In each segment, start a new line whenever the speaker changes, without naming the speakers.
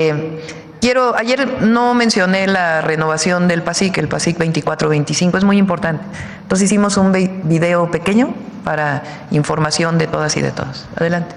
Ayer no mencioné la renovación del PASIC, el PASIC 24-25, es muy importante. Entonces hicimos un video pequeño para información de todas y de todos. Adelante.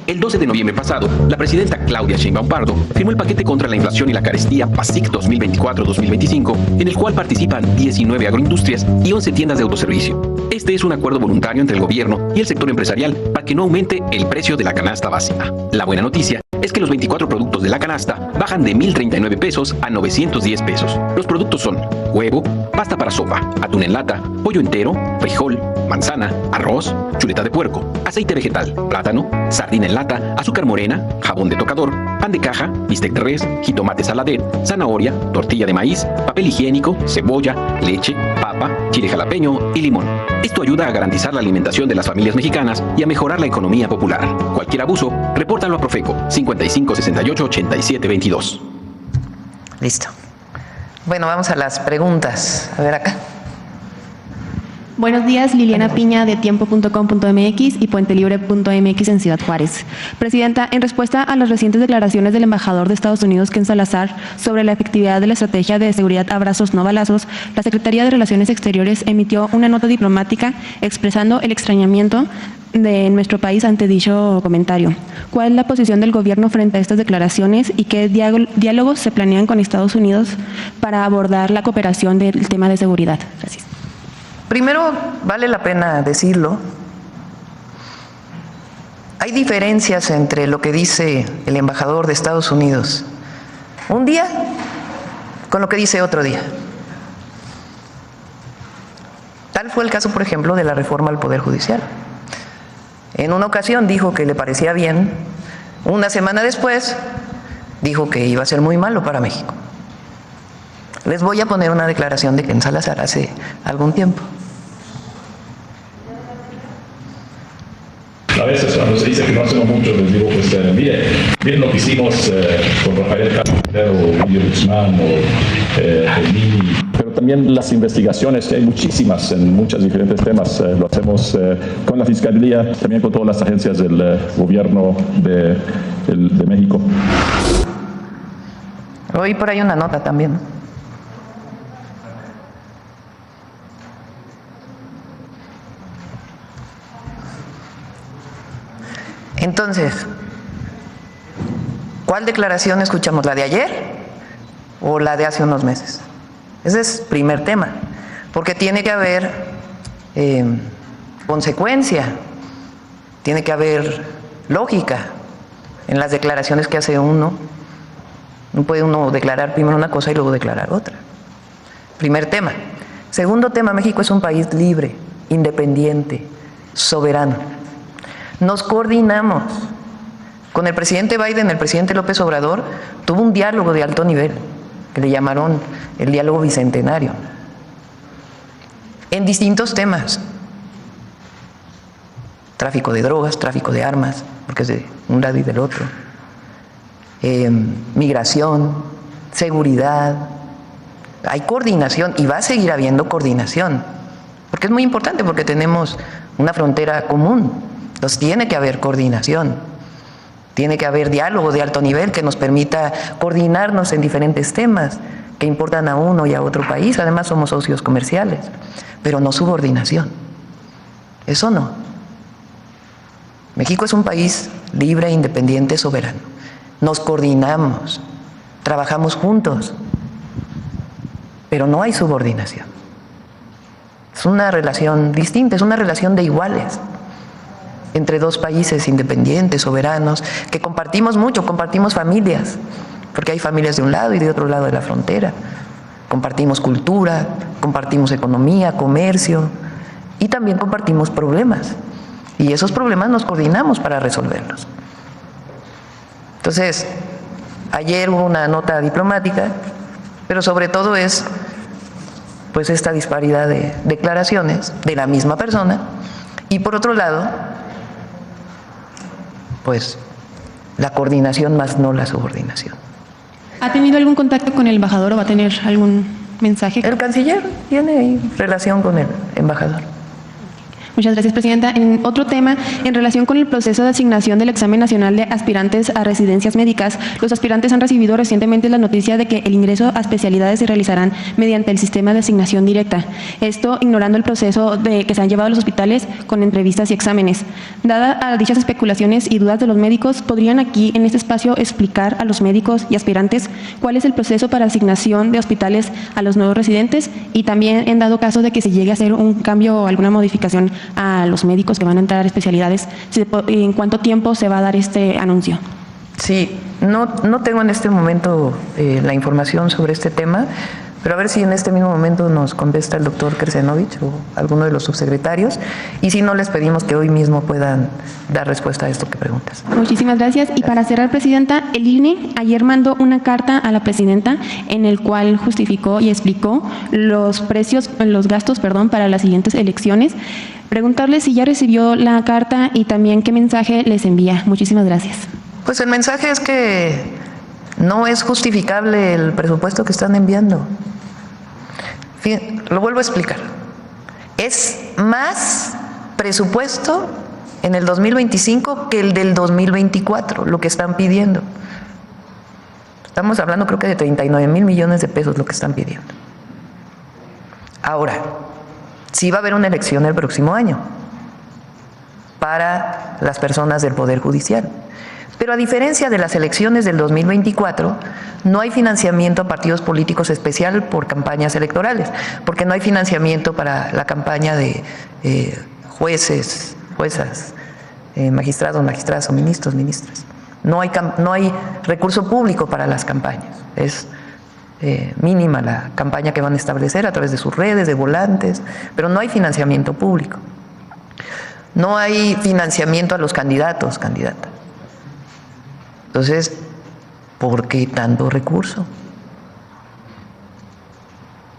El 12 de noviembre pasado, la presidenta Claudia Sheinbaum Pardo firmó el paquete contra la inflación y la carestía PASIC 2024-2025, en el cual participan 19 agroindustrias y 11 tiendas de autoservicio. Este es un acuerdo voluntario entre el gobierno y el sector empresarial para que no aumente el precio de la canasta básica. La buena noticia es que los 24 productos de la canasta bajan de 1,039 pesos a 910 pesos. Los productos son huevo, pasta para sopa, atún en lata, pollo entero, frijol, manzana, arroz, chuleta de puerco, aceite vegetal, plátano, sardina en lata, azúcar morena, jabón de tocador, pan de caja, bistec de res, jitomate saladet, zanahoria, tortilla de maíz, papel higiénico, cebolla, leche, papa, chile jalapeño y limón. Esto ayuda a garantizar la alimentación de las familias mexicanas y a mejorar la economía popular. Cualquier abuso, repórtalo a Profeco 55 68 87 22.
Listo. Bueno, vamos a las preguntas. A ver acá.
Buenos días, Liliana Piña de tiempo.com.mx y puentelibre.mx en Ciudad Juárez. Presidenta, en respuesta a las recientes declaraciones del embajador de Estados Unidos, Ken Salazar, sobre la efectividad de la estrategia de seguridad abrazos no balazos, la Secretaría de Relaciones Exteriores emitió una nota diplomática expresando el extrañamiento de nuestro país ante dicho comentario. ¿Cuál es la posición del gobierno frente a estas declaraciones y qué diálogos se planean con Estados Unidos para abordar la cooperación del tema de seguridad? Gracias.
Primero, vale la pena decirlo, hay diferencias entre lo que dice el embajador de Estados Unidos un día con lo que dice otro día. Tal fue el caso, por ejemplo, de la reforma al Poder Judicial. En una ocasión dijo que le parecía bien, una semana después dijo que iba a ser muy malo para México. Les voy a poner una declaración de Ken Salazar hace algún tiempo.
A veces cuando se dice que no hacemos mucho, les digo, pues miren lo que hicimos con Rafael Castro, Guillermo Guzmán o Gemini. Pero también las investigaciones, hay muchísimas en muchos diferentes temas. Lo hacemos con la Fiscalía, también con todas las agencias del gobierno de México.
Oí por ahí una nota también. Entonces, ¿cuál declaración escuchamos? ¿La de ayer o la de hace unos meses? Ese es el primer tema, porque tiene que haber consecuencia, tiene que haber lógica en las declaraciones que hace uno. No puede uno declarar primero una cosa y luego declarar otra. Primer tema. Segundo tema, México es un país libre, independiente, soberano. Nos coordinamos. Con el presidente Biden, el presidente López Obrador tuvo un diálogo de alto nivel, que le llamaron el diálogo bicentenario, en distintos temas. Tráfico de drogas, tráfico de armas, porque es de un lado y del otro. Migración, seguridad. Hay coordinación y va a seguir habiendo coordinación, porque es muy importante, porque tenemos una frontera común. Entonces tiene que haber coordinación, tiene que haber diálogo de alto nivel que nos permita coordinarnos en diferentes temas que importan a uno y a otro país. Además somos socios comerciales, pero no subordinación. Eso no. México es un país libre, independiente, soberano. Nos coordinamos, trabajamos juntos, pero no hay subordinación. Es una relación distinta, es una relación de iguales entre dos países independientes, soberanos, que compartimos mucho, compartimos familias, porque hay familias de un lado y de otro lado de la frontera. Compartimos cultura, compartimos economía, comercio, y también compartimos problemas. Y esos problemas nos coordinamos para resolverlos. Entonces, ayer hubo una nota diplomática, pero sobre todo es pues esta disparidad de declaraciones de la misma persona, y por otro lado, pues la coordinación más no la subordinación.
¿Ha tenido algún contacto con el embajador o va a tener algún mensaje?
El canciller tiene relación con el embajador.
Muchas gracias, Presidenta. En otro tema, en relación con el proceso de asignación del examen nacional de aspirantes a residencias médicas, los aspirantes han recibido recientemente la noticia de que el ingreso a especialidades se realizarán mediante el sistema de asignación directa. Esto ignorando el proceso que se han llevado a los hospitales con entrevistas y exámenes. Dadas a dichas especulaciones y dudas de los médicos, ¿podrían aquí en este espacio explicar a los médicos y aspirantes cuál es el proceso para asignación de hospitales a los nuevos residentes? Y también, en dado caso de que se llegue a hacer un cambio o alguna modificación a los médicos que van a entrar a especialidades, ¿en cuánto tiempo se va a dar este anuncio?
Sí, no tengo en este momento la información sobre este tema, pero a ver si en este mismo momento nos contesta el doctor Krsenovich o alguno de los subsecretarios, y si no, les pedimos que hoy mismo puedan dar respuesta a esto que preguntas.
Muchísimas gracias. Y para cerrar, Presidenta, el INE ayer mandó una carta a la Presidenta en el cual justificó y explicó los gastos para las siguientes elecciones. Preguntarle si ya recibió la carta y también qué mensaje les envía. Muchísimas gracias.
Pues el mensaje es que no es justificable el presupuesto que están enviando. Lo vuelvo a explicar. Es más presupuesto en el 2025 que el del 2024, lo que están pidiendo. Estamos hablando creo que de 39,000 millones de pesos lo que están pidiendo. Ahora, sí va a haber una elección el próximo año para las personas del Poder Judicial. Pero a diferencia de las elecciones del 2024, no hay financiamiento a partidos políticos especial por campañas electorales, porque no hay financiamiento para la campaña de jueces, juezas, magistrados, magistradas o ministros, ministras. No hay recurso público para las campañas. Es mínima la campaña que van a establecer a través de sus redes, de volantes, pero no hay financiamiento público. No hay financiamiento a los candidatos, candidatas. Entonces, ¿por qué tanto recurso?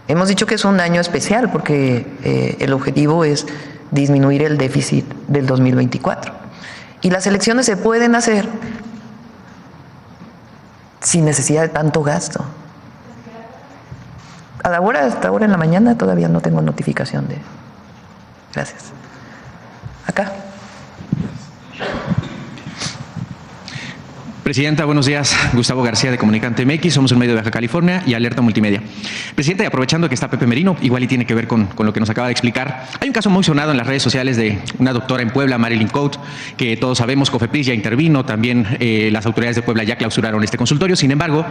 Hemos dicho que es un año especial porque el objetivo es disminuir el déficit del 2024. Y las elecciones se pueden hacer sin necesidad de tanto gasto. Hasta ahora en la mañana todavía no tengo notificación de... Gracias. Acá.
Presidenta, buenos días. Gustavo García de Comunicante MX, somos el medio de Baja California y Alerta Multimedia. Presidenta, y aprovechando que está Pepe Merino, igual y tiene que ver con lo que nos acaba de explicar, hay un caso muy sonado en las redes sociales de una doctora en Puebla, Marilyn Coat, que todos sabemos, COFEPRIS ya intervino, también las autoridades de Puebla ya clausuraron este consultorio. Sin embargo,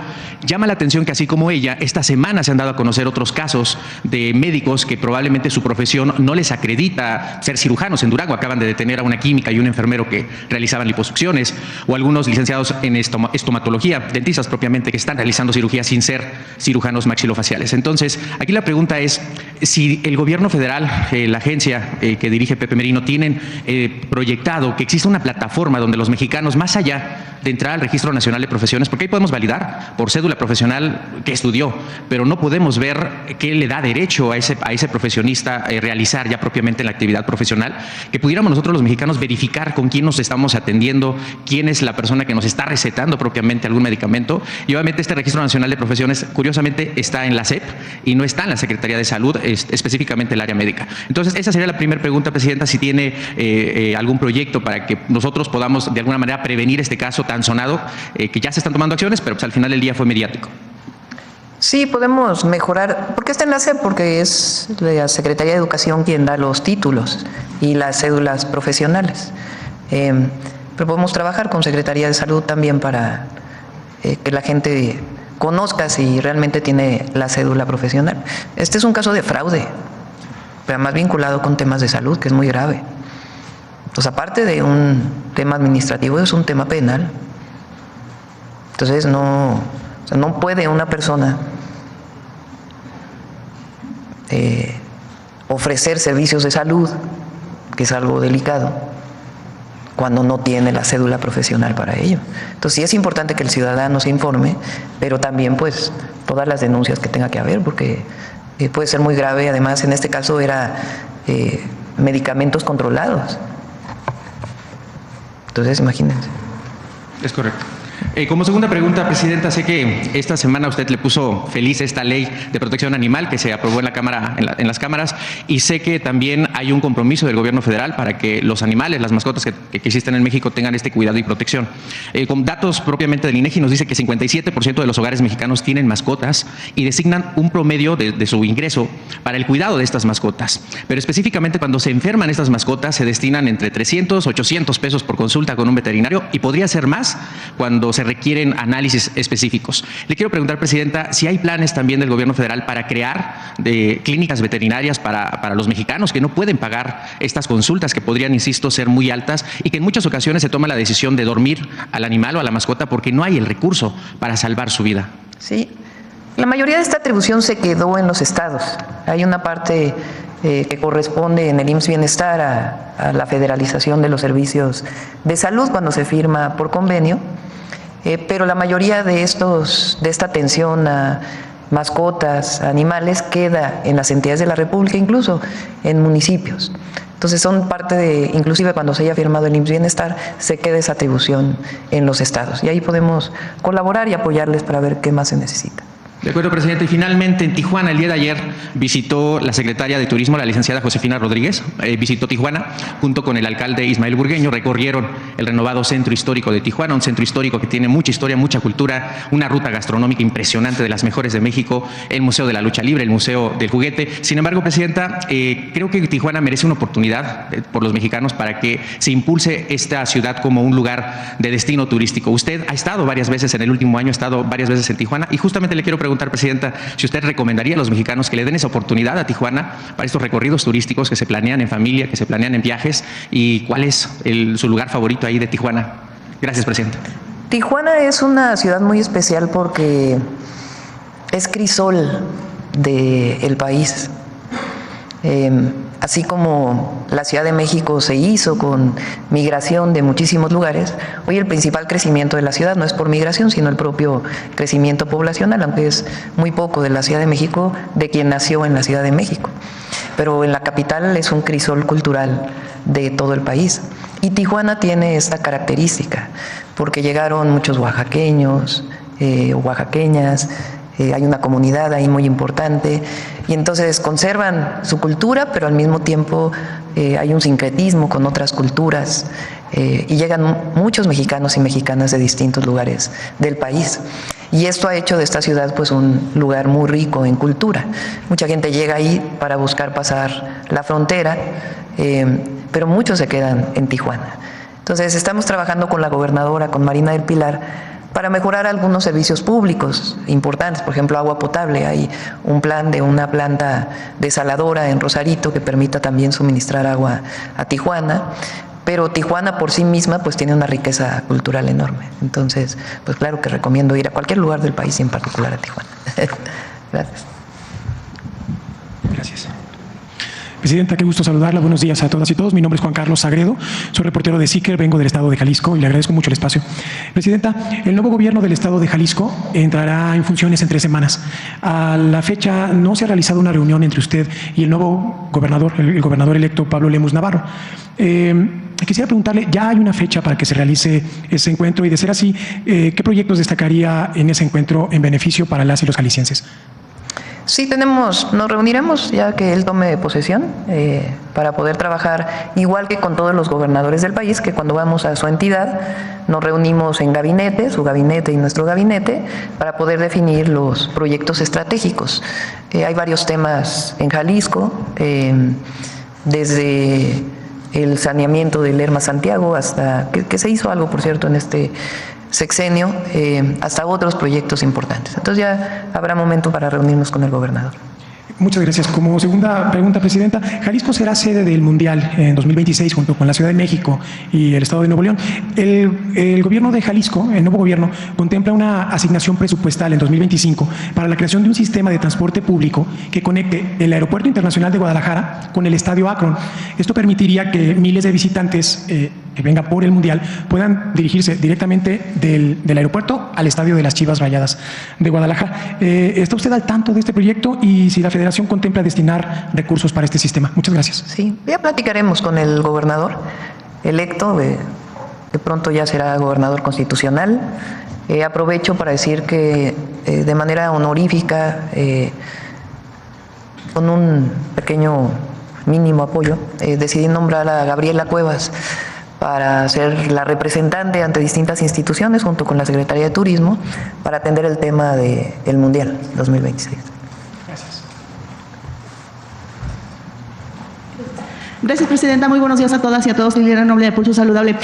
llama la atención que así como ella, esta semana se han dado a conocer otros casos de médicos que probablemente su profesión no les acredita ser cirujanos. En Durango acaban de detener a una química y un enfermero que realizaban liposucciones, o algunos licenciados en estomatología, dentistas propiamente, que están realizando cirugías sin ser cirujanos maxilofaciales. Entonces, aquí la pregunta es si el gobierno federal, la agencia que dirige Pepe Merino, tienen proyectado que exista una plataforma donde los mexicanos, más allá de entrar al Registro Nacional de Profesiones, porque ahí podemos validar por cédula profesional que estudió, pero no podemos ver qué le da derecho a ese profesionista realizar ya propiamente la actividad profesional, que pudiéramos nosotros los mexicanos verificar con quién nos estamos atendiendo, quién es la persona que nos está recetando propiamente algún medicamento. Y obviamente este Registro Nacional de Profesiones, curiosamente, está en la SEP y no está en la Secretaría de Salud, específicamente el área médica. Entonces, esa sería la primera pregunta, Presidenta, si tiene algún proyecto para que nosotros podamos de alguna manera prevenir este caso tan sonado, que ya se están tomando acciones, pero pues al final del día fue mediático.
Sí, podemos mejorar, porque está en la SEP, porque es la Secretaría de Educación quien da los títulos y las cédulas profesionales. Pero podemos trabajar con Secretaría de Salud también para que la gente conozca si realmente tiene la cédula profesional. Este es un caso de fraude, pero más vinculado con temas de salud, que es muy grave. Entonces, aparte de un tema administrativo, es un tema penal. Entonces, no puede una persona ofrecer servicios de salud, que es algo delicado, cuando no tiene la cédula profesional para ello. Entonces sí es importante que el ciudadano se informe, pero también pues todas las denuncias que tenga que haber, porque puede ser muy grave. Además, en este caso era medicamentos controlados. Entonces, imagínense.
Es correcto. Como segunda pregunta, Presidenta, sé que esta semana usted le puso feliz esta ley de protección animal que se aprobó en la Cámara, en las cámaras, y sé que también hay un compromiso del gobierno federal para que los animales, las mascotas que existen en México tengan este cuidado y protección. Con datos propiamente del INEGI nos dice que 57% de los hogares mexicanos tienen mascotas y designan un promedio de su ingreso para el cuidado de estas mascotas. Pero específicamente cuando se enferman estas mascotas se destinan entre 300 a 800 pesos por consulta con un veterinario y podría ser más cuando se requieren análisis específicos. Le quiero preguntar, Presidenta, si hay planes también del gobierno federal para crear clínicas veterinarias para los mexicanos que no pueden pagar estas consultas que podrían, insisto, ser muy altas y que en muchas ocasiones se toma la decisión de dormir al animal o a la mascota porque no hay el recurso para salvar su vida.
Sí, la mayoría de esta atribución se quedó en los estados. Hay una parte que corresponde en el IMSS Bienestar a la federalización de los servicios de salud cuando se firma por convenio. Pero la mayoría de esta atención a mascotas, animales, queda en las entidades de la República, incluso en municipios. Entonces son parte de, inclusive cuando se haya firmado el IMSS Bienestar, se queda esa atribución en los estados. Y ahí podemos colaborar y apoyarles para ver qué más se necesita.
De acuerdo, Presidente. Y finalmente, en Tijuana, el día de ayer, visitó la secretaria de Turismo, la licenciada Josefina Rodríguez, visitó Tijuana junto con el alcalde Ismael Burgueño, recorrieron el renovado Centro Histórico de Tijuana, un centro histórico que tiene mucha historia, mucha cultura, una ruta gastronómica impresionante de las mejores de México, el Museo de la Lucha Libre, el Museo del Juguete. Sin embargo, Presidenta, creo que Tijuana merece una oportunidad por los mexicanos para que se impulse esta ciudad como un lugar de destino turístico. Usted ha estado varias veces en el último año, ha estado varias veces en Tijuana y justamente le quiero preguntar, Presidenta, si usted recomendaría a los mexicanos que le den esa oportunidad a Tijuana para estos recorridos turísticos que se planean en familia, que se planean en viajes, y cuál es su lugar favorito ahí de Tijuana. Gracias, Presidenta.
Tijuana es una ciudad muy especial porque es crisol del país. Así como la Ciudad de México se hizo con migración de muchísimos lugares, hoy el principal crecimiento de la ciudad no es por migración, sino el propio crecimiento poblacional, aunque es muy poco de la Ciudad de México, de quien nació en la Ciudad de México. Pero en la capital es un crisol cultural de todo el país. Y Tijuana tiene esta característica, porque llegaron muchos oaxaqueños, oaxaqueñas, hay una comunidad ahí muy importante y entonces conservan su cultura, pero al mismo tiempo hay un sincretismo con otras culturas y llegan muchos mexicanos y mexicanas de distintos lugares del país. Y esto ha hecho de esta ciudad pues un lugar muy rico en cultura. Mucha gente llega ahí para buscar pasar la frontera, pero muchos se quedan en Tijuana. Entonces estamos trabajando con la gobernadora, con Marina del Pilar, para mejorar algunos servicios públicos importantes, por ejemplo, agua potable. Hay un plan de una planta desaladora en Rosarito que permita también suministrar agua a Tijuana, pero Tijuana por sí misma pues tiene una riqueza cultural enorme. Entonces, pues claro que recomiendo ir a cualquier lugar del país y en particular a Tijuana. Gracias.
Gracias. Presidenta, qué gusto saludarla. Buenos días a todas y todos. Mi nombre es Juan Carlos Sagredo, soy reportero de SICER, vengo del estado de Jalisco y le agradezco mucho el espacio. Presidenta, el nuevo gobierno del estado de Jalisco entrará en funciones en 3 semanas. A la fecha no se ha realizado una reunión entre usted y el nuevo gobernador, el gobernador electo Pablo Lemus Navarro. Quisiera preguntarle, ¿ya hay una fecha para que se realice ese encuentro? Y de ser así, ¿qué proyectos destacaría en ese encuentro en beneficio para las y los jaliscienses?
Sí, nos reuniremos ya que él tome posesión para poder trabajar igual que con todos los gobernadores del país, que cuando vamos a su entidad nos reunimos en gabinete, su gabinete y nuestro gabinete, para poder definir los proyectos estratégicos. Hay varios temas en Jalisco, desde el saneamiento del Lerma Santiago hasta, que se hizo algo, por cierto, en este sexenio, hasta otros proyectos importantes. Entonces ya habrá momento para reunirnos con el gobernador.
Muchas gracias. Como segunda pregunta, Presidenta, Jalisco será sede del Mundial en 2026 junto con la Ciudad de México y el Estado de Nuevo León. El gobierno de Jalisco, el nuevo gobierno, contempla una asignación presupuestal en 2025 para la creación de un sistema de transporte público que conecte el Aeropuerto Internacional de Guadalajara con el Estadio Akron. Esto permitiría que miles de visitantes que vengan por el Mundial puedan dirigirse directamente del aeropuerto al Estadio de las Chivas Rayadas de Guadalajara. ¿Está usted al tanto de este proyecto y si la Federación contempla destinar recursos para este sistema? Muchas gracias.
Sí, ya platicaremos con el gobernador electo, de pronto ya será gobernador constitucional, Aprovecho para decir que de manera honorífica, con un pequeño mínimo apoyo, decidí nombrar a Gabriela Cuevas para ser la representante ante distintas instituciones junto con la Secretaría de Turismo para atender el tema del Mundial 2026.
Gracias, Presidenta. Muy buenos días a todas y a todos. Liliana Noble de Pulso Saludable.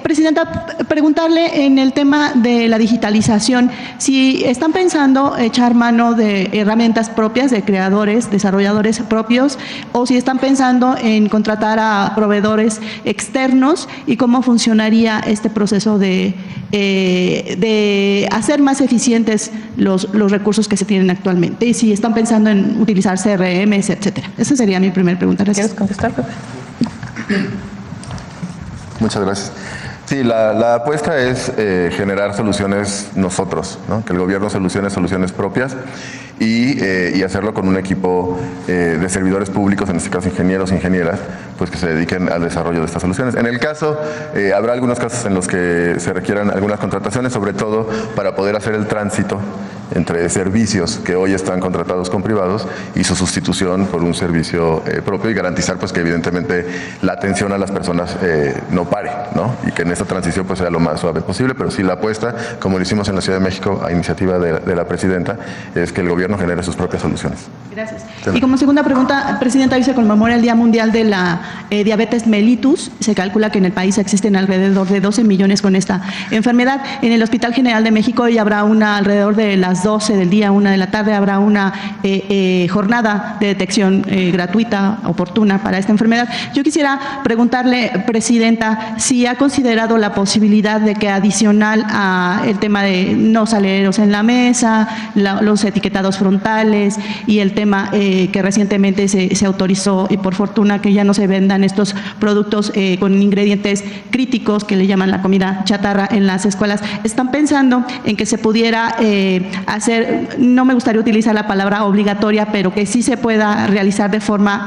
Presidenta, preguntarle en el tema de la digitalización, si están pensando echar mano de herramientas propias de creadores, desarrolladores propios, o si están pensando en contratar a proveedores externos y cómo funcionaría este proceso de hacer más eficientes los recursos que se tienen actualmente, y si están pensando en utilizar CRMs, etcétera. Esa sería mi primera pregunta. Gracias.
¿Quieres contestar, Pepe?
Muchas gracias. Sí, la apuesta es generar soluciones nosotros, ¿no? Que el gobierno solucione soluciones propias y hacerlo con un equipo de servidores públicos, en este caso ingenieros e ingenieras, pues que se dediquen al desarrollo de estas soluciones. En el caso, habrá algunos casos en los que se requieran algunas contrataciones, sobre todo para poder hacer el tránsito entre servicios que hoy están contratados con privados y su sustitución por un servicio propio, y garantizar pues que evidentemente la atención a las personas no pare, ¿no? Y que en esta transición pues sea lo más suave posible, pero sí la apuesta, como lo hicimos en la Ciudad de México a iniciativa de la Presidenta, es que el gobierno genere sus propias soluciones.
Gracias. Y como segunda pregunta, Presidenta, hoy se conmemora el Día Mundial de la Diabetes mellitus. Se calcula que en el país existen alrededor de 12 millones con esta enfermedad. En el Hospital General de México hoy habrá alrededor de las 12 del día, 1 de la tarde, habrá una jornada de detección gratuita, oportuna para esta enfermedad. Yo quisiera preguntarle, Presidenta, si ha considerado la posibilidad de que, adicional a el tema de no saleros en la mesa, los etiquetados frontales y el tema que recientemente se autorizó, y por fortuna que ya no se vendan estos productos con ingredientes críticos que le llaman la comida chatarra en las escuelas, ¿están pensando en que se pudiera hacer, no me gustaría utilizar la palabra obligatoria, pero que sí se pueda realizar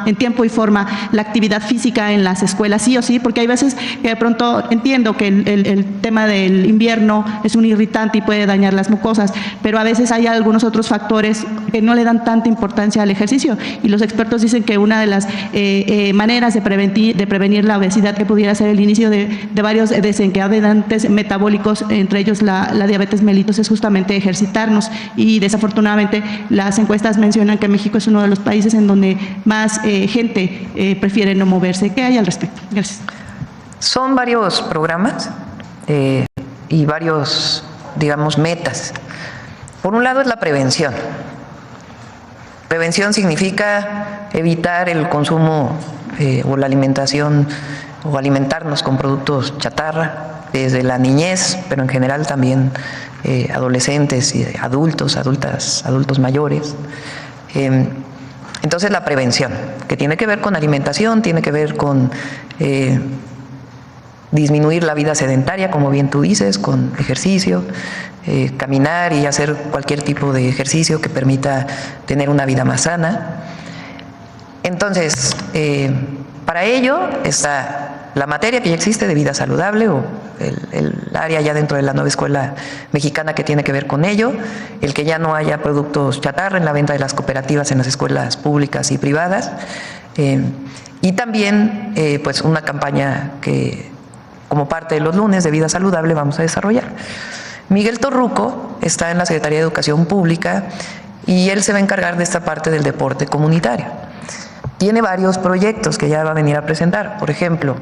en tiempo y forma la actividad física en las escuelas, sí o sí? Porque hay veces que de pronto entiendo que el tema del invierno es un irritante y puede dañar las mucosas, pero a veces hay algunos otros factores que no le dan tanta importancia al ejercicio, y los expertos dicen que una de las maneras de prevenir la obesidad, que pudiera ser el inicio de varios desencadenantes metabólicos, entre ellos la diabetes mellitus, es justamente ejercitarnos, y desafortunadamente las encuestas mencionan que México es uno de los países en donde más gente prefiere no moverse. ¿Qué hay al respecto? Gracias.
Son varios programas y varios, digamos, metas. Por un lado es la prevención. Prevención significa evitar el consumo o la alimentación o alimentarnos con productos chatarra desde la niñez, pero en general también adolescentes y adultos mayores. Entonces la prevención, que tiene que ver con alimentación, tiene que ver con disminuir la vida sedentaria, como bien tú dices, con ejercicio, caminar y hacer cualquier tipo de ejercicio que permita tener una vida más sana. Entonces, para ello está la materia que ya existe de vida saludable, o el área ya dentro de la nueva escuela mexicana que tiene que ver con ello, el que ya no haya productos chatarra en la venta de las cooperativas en las escuelas públicas y privadas, y también pues una campaña que, como parte de los lunes de vida saludable, vamos a desarrollar. Miguel Torruco está en la Secretaría de Educación Pública y él se va a encargar de esta parte del deporte comunitario. Tiene varios proyectos que ya va a venir a presentar. Por ejemplo,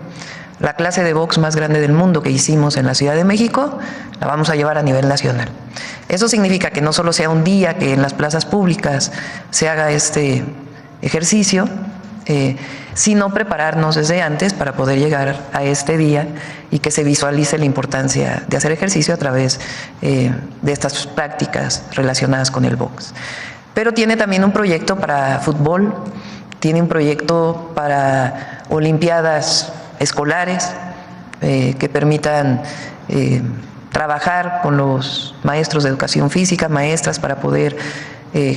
la clase de box más grande del mundo que hicimos en la Ciudad de México, la vamos a llevar a nivel nacional. Eso significa que no solo sea un día que en las plazas públicas se haga este ejercicio, sino prepararnos desde antes para poder llegar a este día y que se visualice la importancia de hacer ejercicio a través de estas prácticas relacionadas con el box. Pero tiene también un proyecto para fútbol, tiene un proyecto para olimpiadas escolares que permitan trabajar con los maestros de educación física, maestras, para poder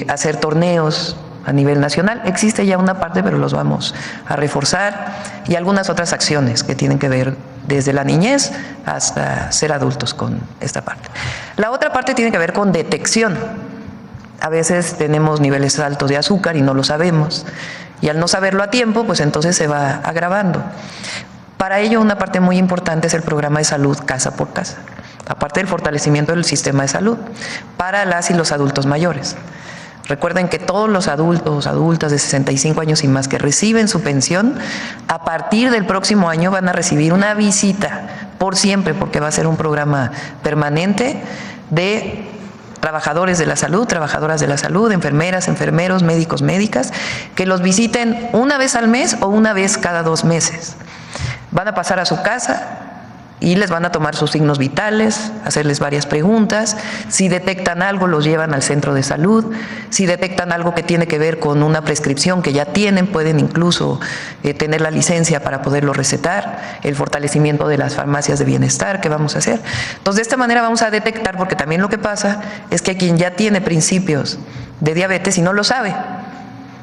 hacer torneos a nivel nacional. Existe ya una parte, pero los vamos a reforzar, y algunas otras acciones que tienen que ver desde la niñez hasta ser adultos con esta parte. La otra parte tiene que ver con detección. A veces tenemos niveles altos de azúcar y no lo sabemos, y al no saberlo a tiempo, pues entonces se va agravando. Para ello, una parte muy importante es el programa de salud casa por casa, aparte del fortalecimiento del sistema de salud para las y los adultos mayores. Recuerden que todos los adultos, adultas de 65 años y más que reciben su pensión, a partir del próximo año van a recibir una visita por siempre, porque va a ser un programa permanente de trabajadores de la salud, trabajadoras de la salud, enfermeras, enfermeros, médicos, médicas, que los visiten una vez al mes o una vez cada 2 meses. Van a pasar a su casa y les van a tomar sus signos vitales, hacerles varias preguntas. Si detectan algo, los llevan al centro de salud. Si detectan algo que tiene que ver con una prescripción que ya tienen, pueden incluso tener la licencia para poderlo recetar. El fortalecimiento de las farmacias de bienestar que vamos a hacer. Entonces, de esta manera vamos a detectar, porque también lo que pasa es que quien ya tiene principios de diabetes y no lo sabe.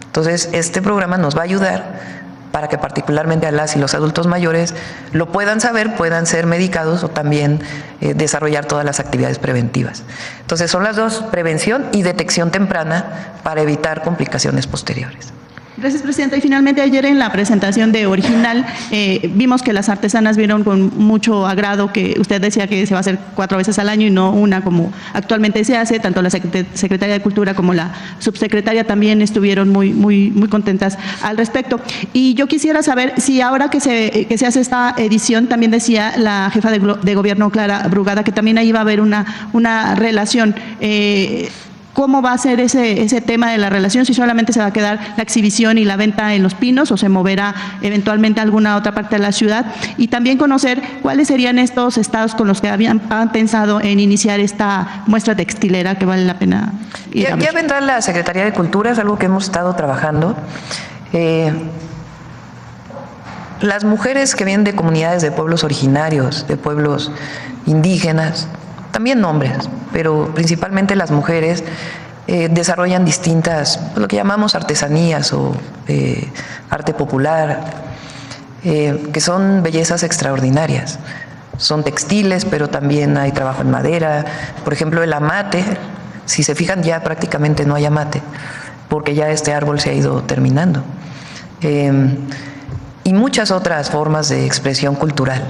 Entonces, este programa nos va a ayudar para que particularmente a las y los adultos mayores lo puedan saber, puedan ser medicados o también desarrollar todas las actividades preventivas. Entonces son las dos, prevención y detección temprana para evitar complicaciones posteriores.
Gracias, Presidenta. Y finalmente, ayer en la presentación de Original, vimos que las artesanas vieron con mucho agrado que usted decía que se va a hacer 4 veces al año y no una como actualmente se hace. Tanto la Secretaria de Cultura como la Subsecretaria también estuvieron muy contentas al respecto. Y yo quisiera saber si ahora que se hace esta edición, también decía la jefa de gobierno, Clara Brugada, que también ahí va a haber una relación. ¿Cómo va a ser ese tema de la relación? Si solamente se va a quedar la exhibición y la venta en Los Pinos o se moverá eventualmente a alguna otra parte de la ciudad. Y también conocer cuáles serían estos estados con los que han pensado en iniciar esta muestra textilera que vale la pena ir a ver.
Ya vendrá la Secretaría de Cultura, es algo que hemos estado trabajando. Las mujeres que vienen de comunidades de pueblos originarios, de pueblos indígenas, también hombres, pero principalmente las mujeres desarrollan distintas, lo que llamamos artesanías o arte popular, que son bellezas extraordinarias. Son textiles, pero también hay trabajo en madera. Por ejemplo, el amate, si se fijan, ya prácticamente no hay amate, porque ya este árbol se ha ido terminando. Y muchas otras formas de expresión cultural.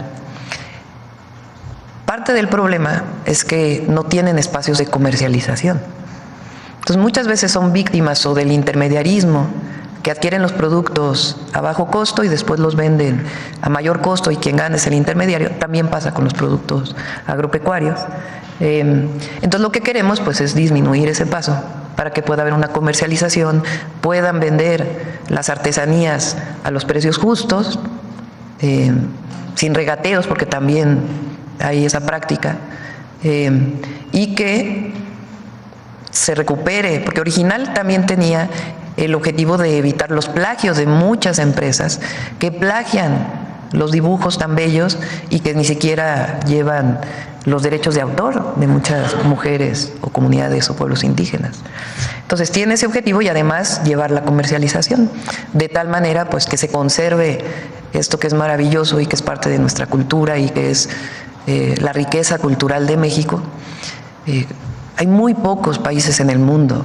Parte del problema es que no tienen espacios de comercialización. Entonces muchas veces son víctimas o del intermediarismo, que adquieren los productos a bajo costo y después los venden a mayor costo, y quien gana es el intermediario. También pasa con los productos agropecuarios. Entonces lo que queremos pues es disminuir ese paso para que pueda haber una comercialización, puedan vender las artesanías a los precios justos, sin regateos, porque también hay esa práctica, y que se recupere, porque Original también tenía el objetivo de evitar los plagios de muchas empresas que plagian los dibujos tan bellos y que ni siquiera llevan los derechos de autor de muchas mujeres o comunidades o pueblos indígenas. Entonces tiene ese objetivo y además llevar la comercialización de tal manera pues que se conserve esto que es maravilloso y que es parte de nuestra cultura y que es la riqueza cultural de México. Hay muy pocos países en el mundo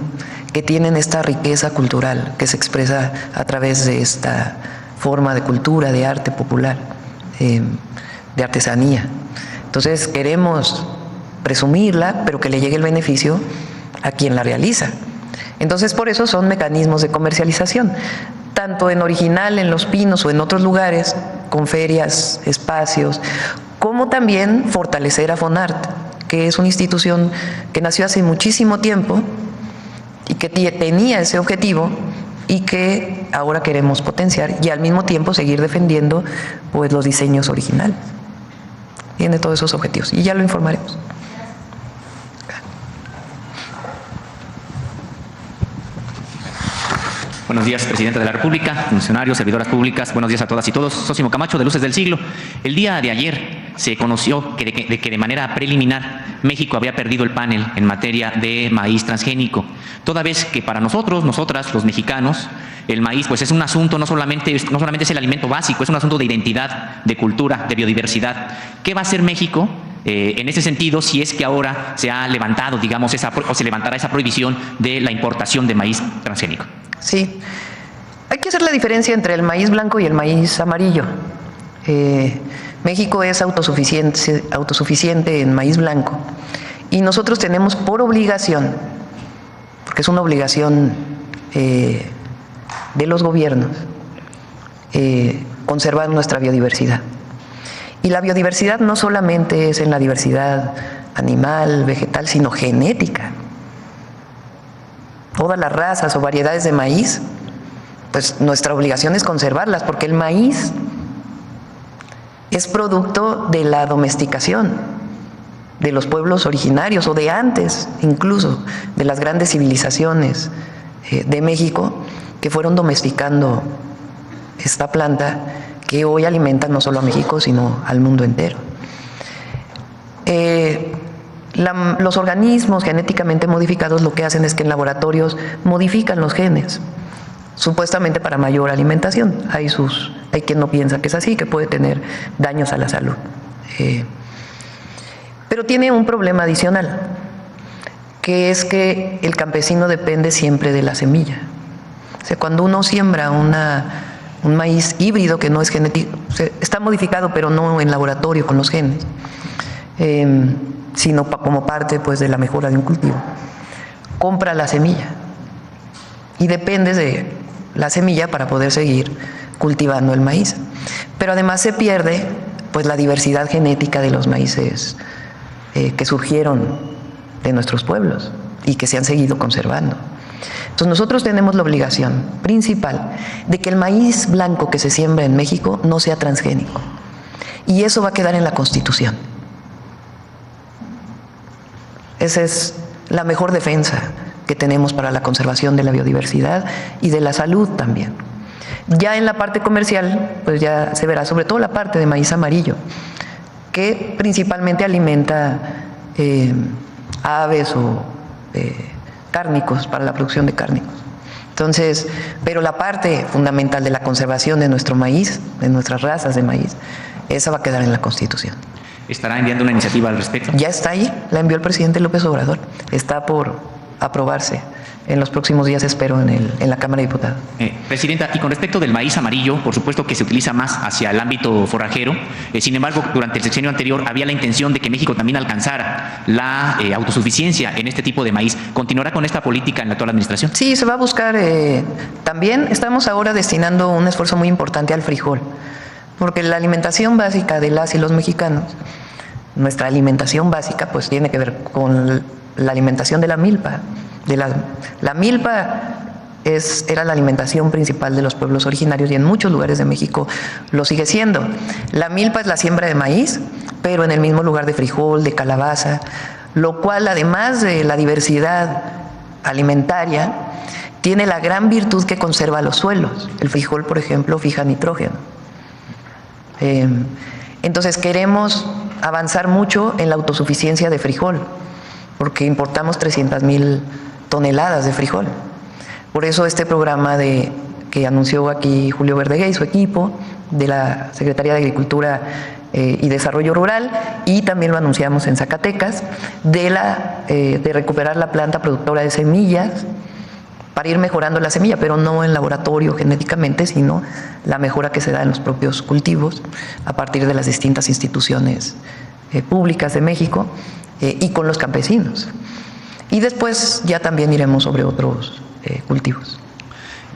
que tienen esta riqueza cultural que se expresa a través de esta forma de cultura, de arte popular, de artesanía. Entonces queremos presumirla, pero que le llegue el beneficio a quien la realiza. Entonces por eso son mecanismos de comercialización, tanto en Original, en Los Pinos o en otros lugares, con ferias, espacios, como también fortalecer a FONART, que es una institución que nació hace muchísimo tiempo y que tenía ese objetivo y que ahora queremos potenciar y al mismo tiempo seguir defendiendo pues los diseños originales. Tiene todos esos objetivos y ya lo informaremos.
Buenos días, Presidenta de la República, funcionarios, servidoras públicas, buenos días a todas y todos. Sósimo Camacho, de Luces del Siglo. El día de ayer se conoció que de manera preliminar México había perdido el panel en materia de maíz transgénico, toda vez que para nosotros, nosotras, los mexicanos, el maíz pues es un asunto, no solamente es el alimento básico, es un asunto de identidad, de cultura, de biodiversidad. ¿Qué va a hacer México en ese sentido si es que ahora se ha levantado, digamos, o se levantará esa prohibición de la importación de maíz transgénico?
Sí, hay que hacer la diferencia entre el maíz blanco y el maíz amarillo. México es autosuficiente en maíz blanco y nosotros tenemos por obligación, porque es una obligación de los gobiernos, conservar nuestra biodiversidad. Y la biodiversidad no solamente es en la diversidad animal, vegetal, sino genética. Todas las razas o variedades de maíz, pues nuestra obligación es conservarlas, porque el maíz es producto de la domesticación de los pueblos originarios o de antes, incluso de las grandes civilizaciones de México, que fueron domesticando esta planta que hoy alimenta no solo a México, sino al mundo entero. Los organismos genéticamente modificados lo que hacen es que en laboratorios modifican los genes, supuestamente para mayor alimentación. Hay quien no piensa que es así, que puede tener daños a la salud. Pero tiene un problema adicional, que es que el campesino depende siempre de la semilla. O sea, cuando uno siembra un maíz híbrido que no es genético, está modificado pero no en laboratorio con los genes, sino como parte pues de la mejora de un cultivo, compra la semilla y depende de la semilla para poder seguir cultivando el maíz. Pero además se pierde pues la diversidad genética de los maíces que surgieron de nuestros pueblos y que se han seguido conservando. Entonces nosotros tenemos la obligación principal de que el maíz blanco que se siembra en México no sea transgénico. Y eso va a quedar en la Constitución. Esa es la mejor defensa que tenemos para la conservación de la biodiversidad y de la salud también. Ya en la parte comercial, pues ya se verá, sobre todo la parte de maíz amarillo, que principalmente alimenta aves o cárnicos, para la producción de cárnicos. Entonces, pero la parte fundamental de la conservación de nuestro maíz, de nuestras razas de maíz, esa va a quedar en la Constitución.
¿Estará enviando una iniciativa al respecto?
Ya está ahí, la envió el presidente López Obrador. Está por aprobarse en los próximos días, espero, en la Cámara de Diputados.
Presidenta, y con respecto del maíz amarillo, por supuesto que se utiliza más hacia el ámbito forrajero. Sin embargo, durante el sexenio anterior había la intención de que México también alcanzara la autosuficiencia en este tipo de maíz. ¿Continuará con esta política en la actual administración?
Sí, se va a buscar. También estamos ahora destinando un esfuerzo muy importante al frijol, porque la alimentación básica de las y los mexicanos, nuestra alimentación básica, pues tiene que ver con la alimentación de la milpa. La milpa era la alimentación principal de los pueblos originarios y en muchos lugares de México lo sigue siendo. La milpa es la siembra de maíz, pero en el mismo lugar de frijol, de calabaza, lo cual, además de la diversidad alimentaria, tiene la gran virtud que conserva los suelos. El frijol, por ejemplo, fija nitrógeno. Entonces queremos avanzar mucho en la autosuficiencia de frijol, porque importamos 300,000 toneladas de frijol. Por eso este programa que anunció aquí Julio Verdeguer y su equipo de la Secretaría de Agricultura y Desarrollo Rural, y también lo anunciamos en Zacatecas, de recuperar la planta productora de semillas para ir mejorando la semilla, pero no en laboratorio genéticamente, sino la mejora que se da en los propios cultivos a partir de las distintas instituciones públicas de México y con los campesinos. Y después ya también iremos sobre otros cultivos.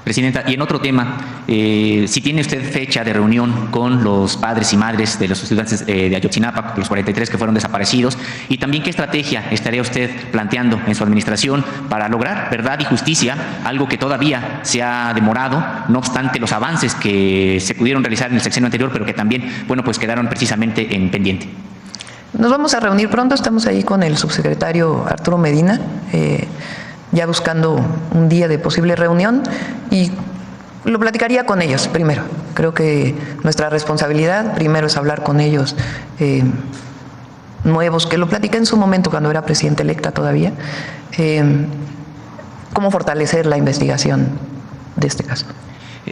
Presidenta, y en otro tema, si tiene usted fecha de reunión con los padres y madres de los estudiantes de Ayotzinapa, los 43 que fueron desaparecidos, y también qué estrategia estaría usted planteando en su administración para lograr verdad y justicia, algo que todavía se ha demorado, no obstante los avances que se pudieron realizar en el sexenio anterior, pero que también, bueno, pues quedaron precisamente en pendiente.
Nos vamos a reunir pronto, estamos ahí con el subsecretario Arturo Medina, ya buscando un día de posible reunión, y lo platicaría con ellos primero. Creo que nuestra responsabilidad primero es hablar con ellos nuevos, que lo platiqué en su momento cuando era presidenta electa todavía, cómo fortalecer la investigación de este caso.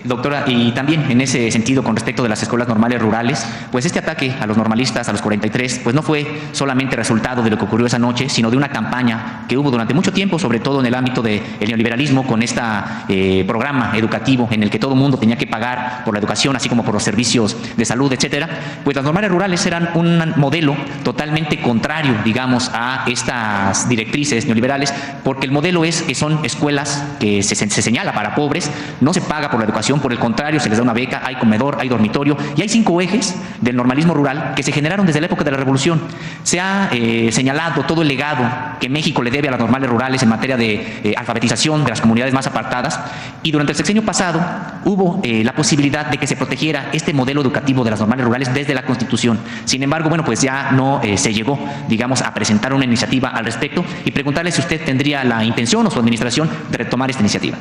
Doctora, y también en ese sentido, con respecto de las escuelas normales rurales, pues este ataque a los normalistas, a los 43, pues no fue solamente resultado de lo que ocurrió esa noche, sino de una campaña que hubo durante mucho tiempo, sobre todo en el ámbito del neoliberalismo, con este programa educativo en el que todo el mundo tenía que pagar por la educación, así como por los servicios de salud, etcétera. Pues las normales rurales eran un modelo totalmente contrario, digamos, a estas directrices neoliberales, porque el modelo es que son escuelas que se señala para pobres, no se paga por la educación, por el contrario, se les da una beca, hay comedor, hay dormitorio, y hay 5 ejes del normalismo rural que se generaron desde la época de la Revolución. Se ha señalado todo el legado que México le debe a las normales rurales en materia de alfabetización de las comunidades más apartadas, y durante el sexenio pasado hubo la posibilidad de que se protegiera este modelo educativo de las normales rurales desde la Constitución. Sin embargo, bueno, pues ya no se llegó, digamos, a presentar una iniciativa al respecto, y preguntarle si usted tendría la intención o su administración de retomar esta iniciativa.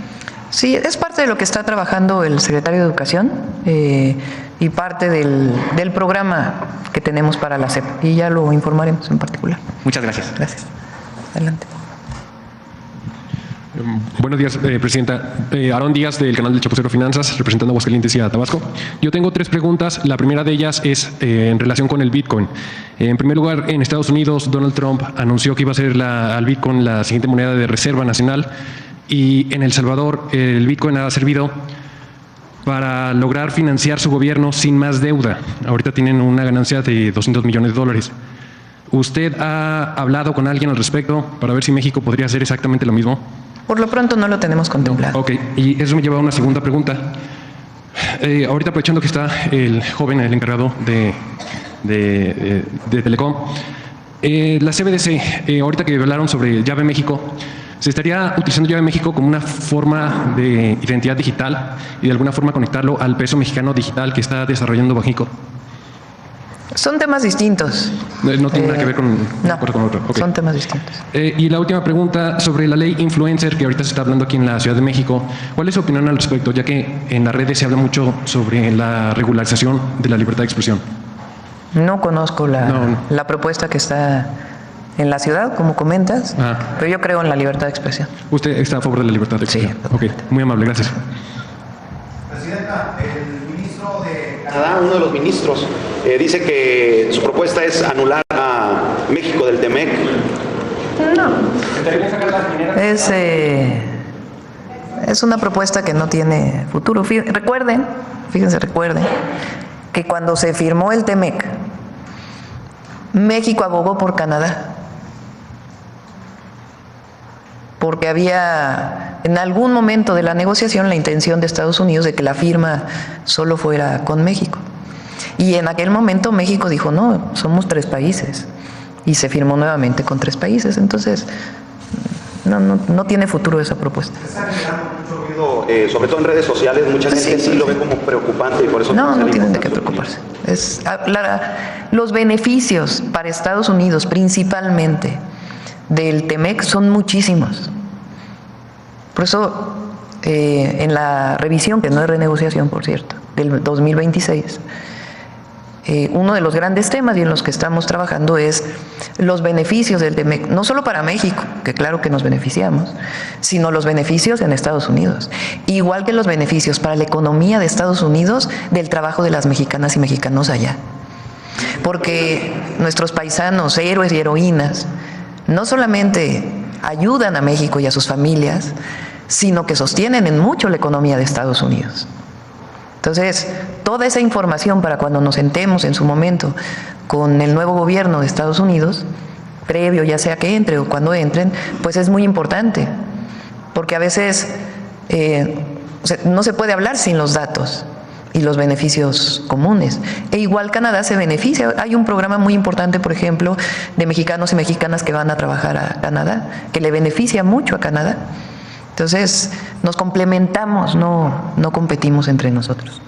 Sí, es parte de lo que está trabajando el secretario de Educación y parte del programa que tenemos para la SEP, y ya lo informaremos en particular.
Muchas gracias.
Gracias. Adelante.
Buenos días, Presidenta. Aarón Díaz, del canal del Chapucero Finanzas, representando a Aguascalientes y a Tabasco. Yo tengo 3 preguntas. La primera de ellas es en relación con el Bitcoin. En primer lugar, en Estados Unidos, Donald Trump anunció que iba a ser al Bitcoin la siguiente moneda de reserva nacional, y en El Salvador el Bitcoin ha servido para lograr financiar su gobierno sin más deuda. Ahorita tienen una ganancia de $200 millones. ¿Usted ha hablado con alguien al respecto para ver si México podría hacer exactamente lo mismo?
Por lo pronto no lo tenemos contemplado.
Ok, y eso me lleva a una segunda pregunta. Ahorita, aprovechando que está el joven, el encargado de Telecom, la CBDC, ahorita que hablaron sobre Llave México, ¿se estaría utilizando Llave México como una forma de identidad digital y de alguna forma conectarlo al peso mexicano digital que está desarrollando Banxico?
Son temas distintos.
No tiene nada que ver con
no,
con otro. Okay.
Son temas distintos.
Y la última pregunta sobre la ley influencer que ahorita se está hablando aquí en la Ciudad de México. ¿Cuál es su opinión al respecto? Ya que en las redes se habla mucho sobre la regularización de la libertad de expresión.
No conozco la propuesta que está en la ciudad, como comentas, pero yo creo en la libertad de expresión.
¿Usted está a favor de la libertad de expresión?
Sí.
Ok, muy amable, gracias.
Presidenta, el ministro de Canadá, uno de los ministros, dice que su propuesta es anular a México del TEMEC.
No. Es una propuesta que no tiene futuro. Recuerden que cuando se firmó el TEMEC, México abogó por Canadá, porque había en algún momento de la negociación la intención de Estados Unidos de que la firma solo fuera con México. Y en aquel momento México dijo, no, somos 3 países. Y se firmó nuevamente con 3 países. Entonces, no tiene futuro esa propuesta.
Está generando mucho ruido, sobre todo en redes sociales. Mucha gente sí lo ve como preocupante y por eso...
No tienen de qué preocuparse. Los beneficios para Estados Unidos, principalmente, del TEMEC son muchísimos. Por eso, en la revisión, que no es renegociación, por cierto, del 2026, uno de los grandes temas y en los que estamos trabajando es los beneficios del TEMEC, no solo para México, que claro que nos beneficiamos, sino los beneficios en Estados Unidos, igual que los beneficios para la economía de Estados Unidos del trabajo de las mexicanas y mexicanos allá. Porque nuestros paisanos, héroes y heroínas, no solamente ayudan a México y a sus familias, sino que sostienen en mucho la economía de Estados Unidos. Entonces, toda esa información para cuando nos sentemos en su momento con el nuevo gobierno de Estados Unidos, previo ya sea que entre o cuando entren, pues es muy importante, porque a veces no se puede hablar sin los datos y los beneficios comunes. E igual Canadá se beneficia. Hay un programa muy importante, por ejemplo, de mexicanos y mexicanas que van a trabajar a Canadá, que le beneficia mucho a Canadá. Entonces, nos complementamos, no competimos entre nosotros.